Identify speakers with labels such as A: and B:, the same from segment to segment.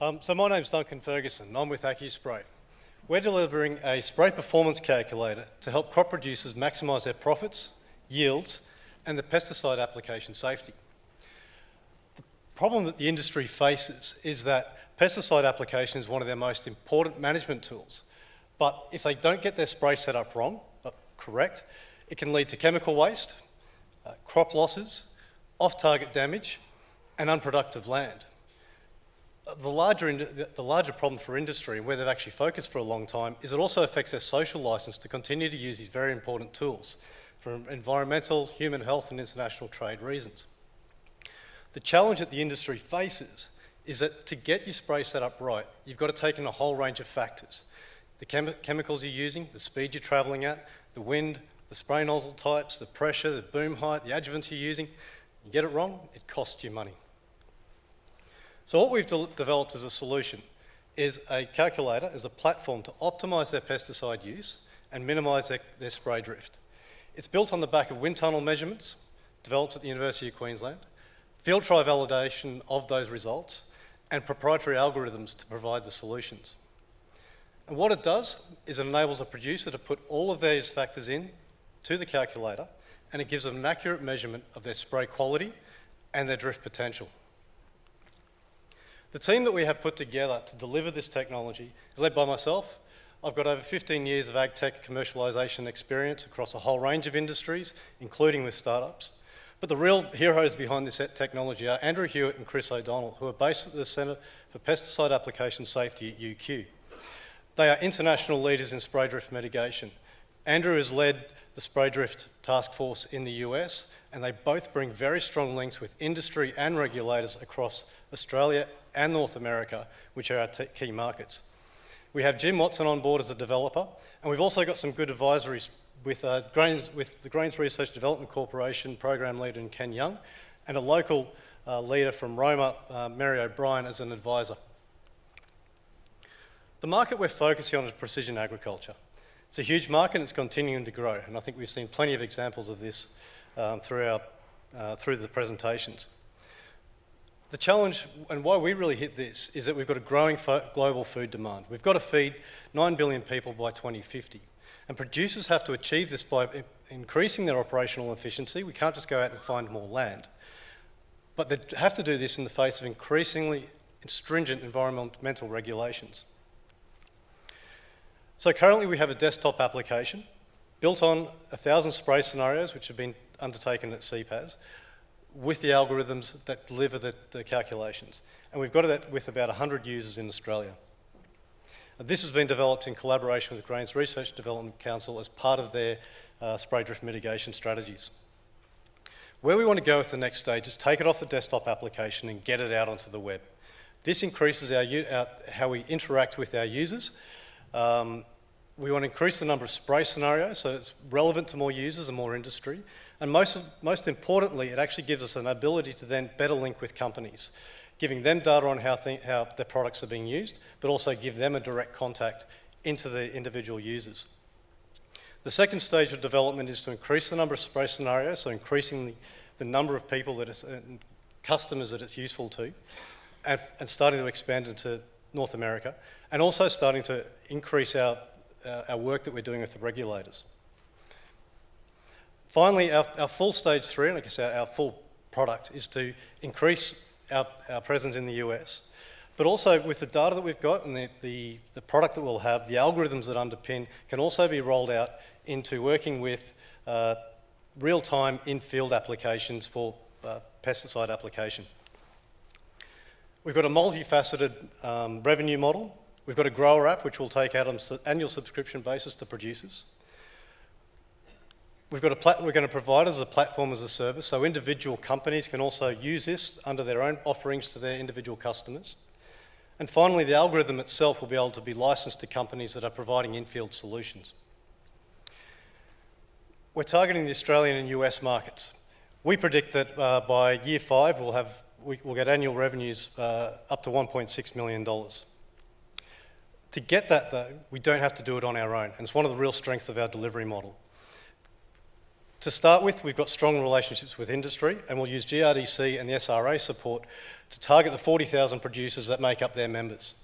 A: So my name's Duncan Ferguson. I'm with Accuspray. We're delivering a spray performance calculator to help crop producers maximise their profits, yields, and the pesticide application safety. The problem that the industry faces is that pesticide application is one of their most important management tools. But if they don't get their spray set up correct, it can lead to chemical waste, crop losses, off-target damage, and unproductive land. The larger problem for industry, and where they've actually focused for a long time, is it also affects their social licence to continue to use these very important tools for environmental, human health and international trade reasons. The challenge that the industry faces is that to get your spray set up right, you've got to take in a whole range of factors. The chemicals you're using, the speed you're travelling at, the wind, the spray nozzle types, the pressure, the boom height, the adjuvants you're using. You get it wrong, it costs you money. So what we've developed as a solution is a calculator, as a platform to optimise their pesticide use and minimise their spray drift. It's built on the back of wind tunnel measurements, developed at the University of Queensland, field trial validation of those results, and proprietary algorithms to provide the solutions. And what it does is it enables a producer to put all of these factors in to the calculator, and it gives them an accurate measurement of their spray quality and their drift potential. The team that we have put together to deliver this technology is led by myself. I've got over 15 years of AgTech commercialisation experience across a whole range of industries, including with startups. But the real heroes behind this technology are Andrew Hewitt and Chris O'Donnell, who are based at the Centre for Pesticide Application Safety at UQ. They are international leaders in spray drift mitigation. Andrew has led the spray drift task force in the US, and they both bring very strong links with industry and regulators across Australia and North America, which are our key markets. We have Jim Watson on board as a developer, and we've also got some good advisories with the Grains Research Development Corporation program leader in Ken Young, and a local leader from Roma, Mary O'Brien, as an advisor. The market we're focusing on is precision agriculture. It's a huge market and it's continuing to grow, and I think we've seen plenty of examples of this through the presentations. The challenge, and why we really hit this, is that we've got a growing global food demand. We've got to feed 9 billion people by 2050, and producers have to achieve this by increasing their operational efficiency. We can't just go out and find more land, but they have to do this in the face of increasingly stringent environmental regulations. So currently we have a desktop application built on 1,000 spray scenarios which have been undertaken at CPAS with the algorithms that deliver the calculations. And we've got it with about 100 users in Australia. And this has been developed in collaboration with Grains Research Development Council as part of their spray drift mitigation strategies. Where we want to go with the next stage is take it off the desktop application and get it out onto the web. This increases how we interact with our users. We want to increase the number of spray scenarios so it's relevant to more users and more industry. And most importantly, it actually gives us an ability to then better link with companies, giving them data on how their products are being used, but also give them a direct contact into the individual users. The second stage of development is to increase the number of spray scenarios, so increasing the number of people that it's, customers that it's useful to, and starting to expand into North America, and also starting to increase our work that we're doing with the regulators. Finally, our full stage 3, and I guess our full product, is to increase our presence in the US. But also with the data that we've got and the product that we'll have, the algorithms that underpin can also be rolled out into working with real-time in-field applications for pesticide application. We've got a multifaceted revenue model. We've got a grower app which we'll take out on an annual subscription basis to producers. We're going to provide as a platform as a service, so individual companies can also use this under their own offerings to their individual customers. And finally, the algorithm itself will be able to be licensed to companies that are providing in-field solutions. We're targeting the Australian and US markets. We predict that by year 5 we'll get annual revenues up to $1.6 million. To get that though, we don't have to do it on our own, and it's one of the real strengths of our delivery model. To start with, we've got strong relationships with industry, and we'll use GRDC and the SRA support to target the 40,000 producers that make up their members.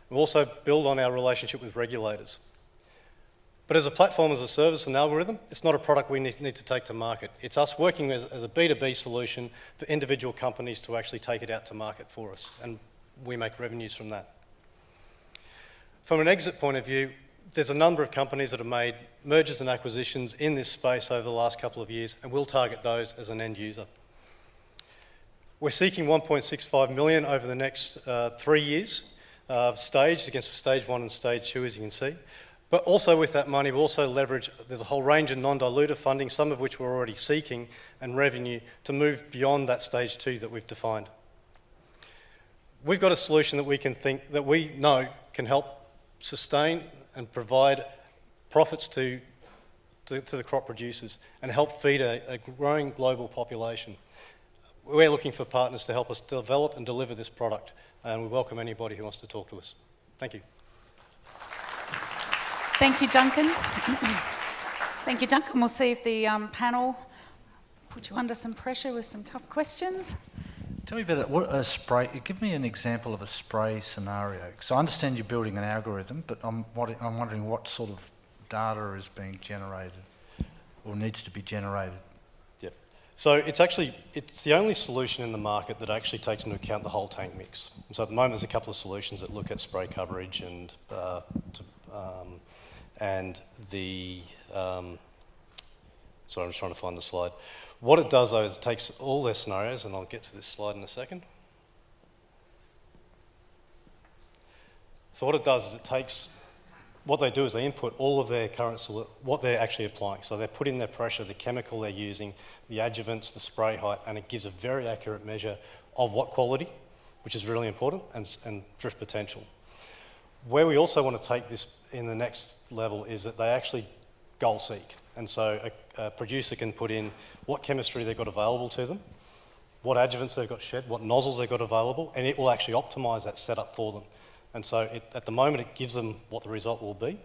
A: We'll also build on our relationship with regulators. But as a platform, as a service and algorithm, it's not a product we need to take to market. It's us working as a B2B solution for individual companies to actually take it out to market for us, and we make revenues from that. From an exit point of view, there's a number of companies that have made mergers and acquisitions in this space over the last couple of years, and we'll target those as an end user. We're seeking 1.65 million over the next 3 years, staged against a stage 1 and stage 2, as you can see. But also with that money, we'll also leverage, there's a whole range of non-dilutive funding, some of which we're already seeking, and revenue to move beyond that stage 2 that we've defined. We've got a solution that we know can help sustain and provide profits to the crop producers and help feed a growing global population. We're looking for partners to help us develop and deliver this product, and we welcome anybody who wants to talk to us. Thank you.
B: Thank you, Duncan. Thank you, Duncan. We'll see if the panel put you under some pressure with some tough questions.
C: Tell me about what a spray. Give me an example of a spray scenario. So I understand you're building an algorithm, but I'm wondering what sort of data is being generated or needs to be generated.
A: Yep. So it's the only solution in the market that actually takes into account the whole tank mix. And so at the moment, there's a couple of solutions that look at spray coverage and sorry, I'm just trying to find the slide. What it does, though, is it takes all their scenarios, and I'll get to this slide in a second. So what it does is what they do is they input all of their what they're actually applying. So they put in their pressure, the chemical they're using, the adjuvants, the spray height, and it gives a very accurate measure of what quality, which is really important, and drift potential. Where we also want to take this in the next level is that they actually goal seek. And so a producer can put in what chemistry they've got available to them, what adjuvants they've got shed, what nozzles they've got available, and it will actually optimise that setup for them. And so at the moment, it gives them what the result will be.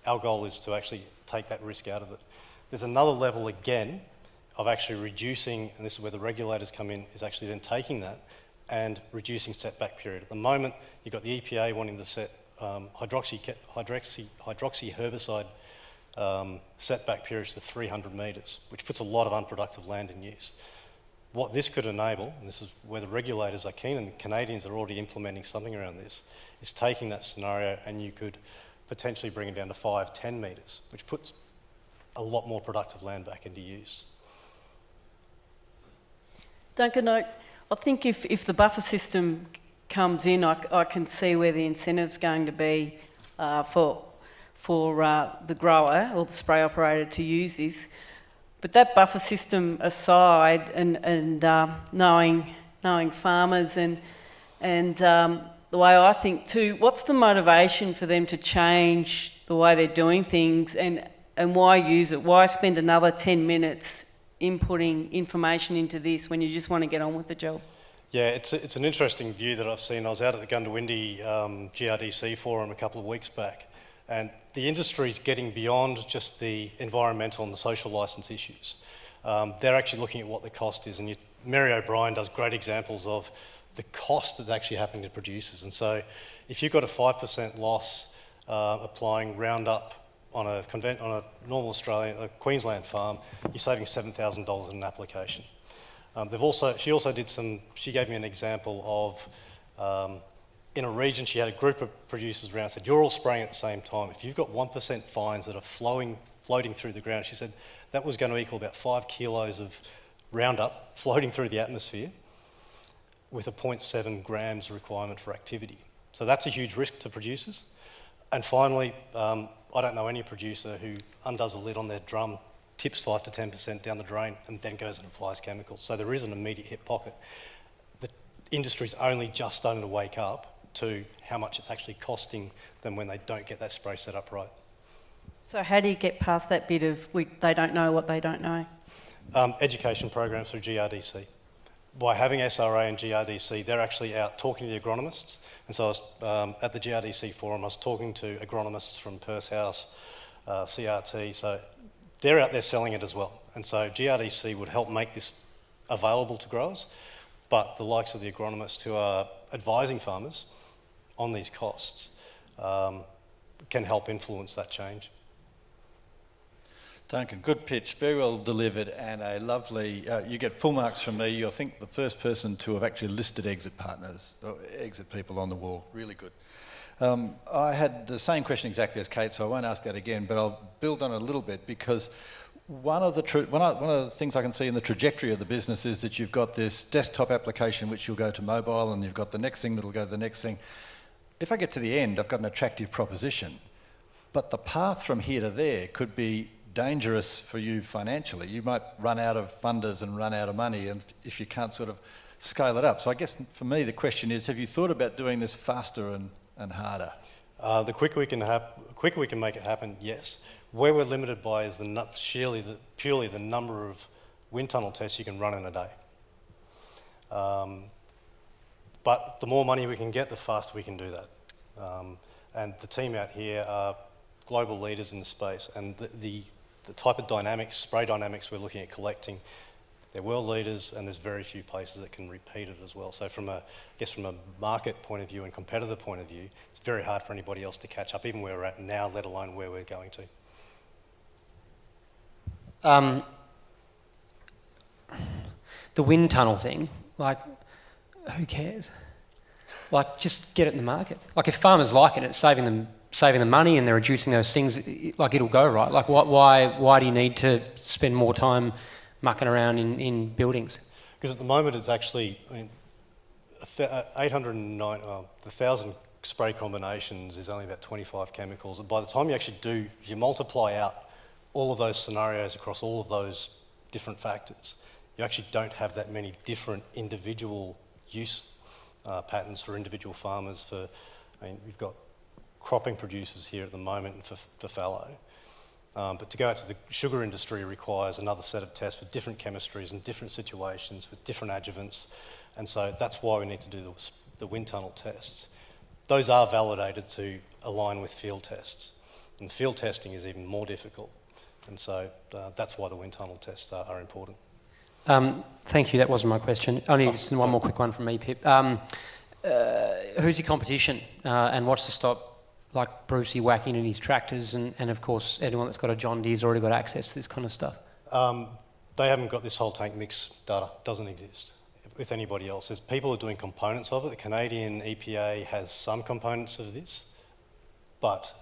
A: Our goal is to actually take that risk out of it. There's another level again of actually reducing, and this is where the regulators come in, is actually then taking that and reducing setback period. At the moment, you've got the EPA wanting to set hydroxy herbicide setback periods to 300 metres, which puts a lot of unproductive land in use. What this could enable, and this is where the regulators are keen, and the Canadians are already implementing something around this, is taking that scenario and you could potentially bring it down to 5-10 metres, which puts a lot more productive land back into use.
D: Duncan, I think if the buffer system comes in, I can see where the incentive's going to be for the grower or the spray operator to use this. But that buffer system aside, and knowing farmers and the way I think too, what's the motivation for them to change the way they're doing things, and why use it? Why spend another 10 minutes inputting information into this when you just want to get on with the job?
A: Yeah, it's an interesting view that I've seen. I was out at the Gundawindi GRDC forum a couple of weeks back, and the industry's getting beyond just the environmental and the social licence issues. They're actually looking at what the cost is, and Mary O'Brien does great examples of the cost that's actually happening to producers. And so if you've got a 5% loss applying Roundup on a normal Queensland farm, you're saving $7,000 in an application. She gave me an example of, in a region, she had a group of producers around, said, you're all spraying at the same time. If you've got 1% fines that are floating through the ground, she said that was going to equal about 5 kilos of Roundup floating through the atmosphere with a 0.7 grams requirement for activity. So that's a huge risk to producers. And finally, I don't know any producer who undoes a lid on their drum, tips 5 to 10% down the drain, and then goes and applies chemicals. So there is an immediate hip pocket. The industry's only just starting to wake up to how much it's actually costing them when they don't get that spray set up right.
D: So how do you get past that bit of they don't know what they don't know?
A: Education programs through GRDC. By having SRA and GRDC, they're actually out talking to the agronomists. And so I was, at the GRDC forum, I was talking to agronomists from Perth House, CRT, so they're out there selling it as well. And so GRDC would help make this available to growers, but the likes of the agronomists who are advising farmers on these costs can help influence that change.
E: Duncan, good pitch, very well delivered, and a lovely, you get full marks from me. You're, I think, the first person to have actually listed exit partners, or exit people on the wall. Really good. I had the same question exactly as Kate, so I won't ask that again, but I'll build on it a little bit, because one of the things I can see in the trajectory of the business is that you've got this desktop application which you'll go to mobile, and you've got the next thing that'll go to the next thing. If I get to the end, I've got an attractive proposition, but the path from here to there could be dangerous for you financially. You might run out of funders and run out of money, and if you can't sort of scale it up. So I guess for me the question is, have you thought about doing this faster and harder?
A: The quicker we can make it happen, yes. Where we're limited by is purely the number of wind tunnel tests you can run in a day. But the more money we can get, the faster we can do that. And the team out here are global leaders in the space, and the type of dynamics, spray dynamics we're looking at collecting, they're world leaders, and there's very few places that can repeat it as well. So from a market point of view and competitor point of view, it's very hard for anybody else to catch up, even where we're at now, let alone where we're going to.
F: The wind tunnel thing, like, who cares? Like, just get it in the market. Like, if farmers like it, it's saving them money and they're reducing those things, like, it'll go right. Like, why do you need to spend more time mucking around in buildings?
A: Because at the moment it's actually, 809, the 1,000 spray combinations is only about 25 chemicals. And by the time you actually do, you multiply out all of those scenarios across all of those different factors, you actually don't have that many different individual use patterns for individual farmers. We've got cropping producers here at the moment for fallow. But to go out to the sugar industry requires another set of tests for different chemistries and different situations with different adjuvants. And so that's why we need to do the wind tunnel tests. Those are validated to align with field tests. And field testing is even more difficult. And so that's why the wind tunnel tests are important.
F: Thank you, that wasn't my question. Only just one more quick one from me, Pip. Who's your competition, and what's to stop, like, Brucey whacking in his tractors, and of course anyone that's got a John Deere's already got access to this kind of stuff?
A: They haven't got this whole tank mix data, doesn't exist with anybody else. There's people who are doing components of it. The Canadian EPA has some components of this, but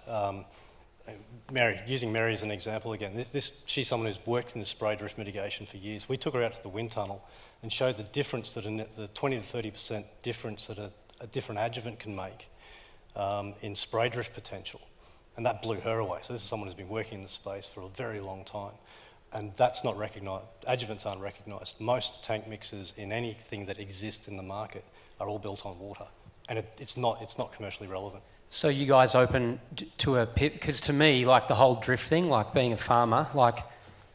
A: using Mary as an example again, she's someone who's worked in the spray drift mitigation for years. We took her out to the wind tunnel and showed the difference that the 20 to 30% difference that a different adjuvant can make in spray drift potential. And that blew her away. So this is someone who's been working in the space for a very long time. And that's not recognised. Adjuvants aren't recognised. Most tank mixes in anything that exists in the market are all built on water. And it's not commercially relevant.
F: So you guys open to a pit? Because to me, like, the whole drift thing, like, being a farmer, like,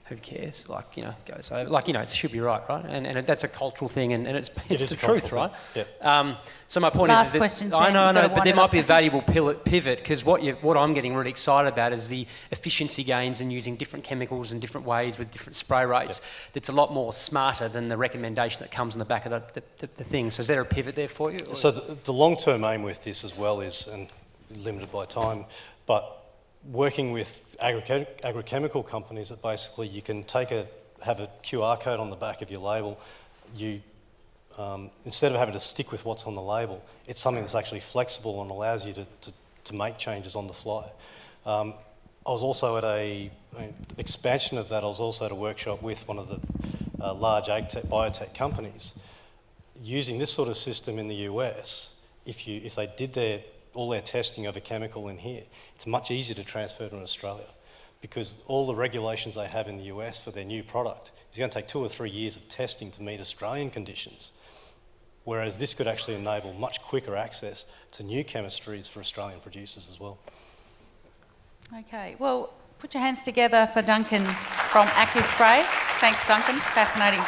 F: who cares? Like, goes over. Like, it should be right? And that's a cultural thing, and it's the truth, right?
A: Yeah.
F: So my point
B: Last
F: is that
B: question, Sam.
F: I know,
B: You've got to
F: but there
B: wind it
F: might
B: up.
F: be a valuable pivot, because what I'm getting really excited about is the efficiency gains and using different chemicals in different ways with different spray rates. That's a lot more smarter than the recommendation that comes on the back of the thing. So is there a pivot there for you? Or?
A: So the long-term aim with this as well is, and limited by time, but working with agrochemical companies that basically you can have a QR code on the back of your label. You instead of having to stick with what's on the label, it's something that's actually flexible and allows you to make changes on the fly. I was also at an expansion of that. I was also at a workshop with one of the large AgTech, biotech companies. Using this sort of system in the US, if they did all their testing of a chemical in here, it's much easier to transfer to Australia, because all the regulations they have in the US for their new product is going to take 2 or 3 years of testing to meet Australian conditions, whereas this could actually enable much quicker access to new chemistries for Australian producers as well.
B: Okay, well, put your hands together for Duncan from Accuspray. Thanks, Duncan. Fascinating.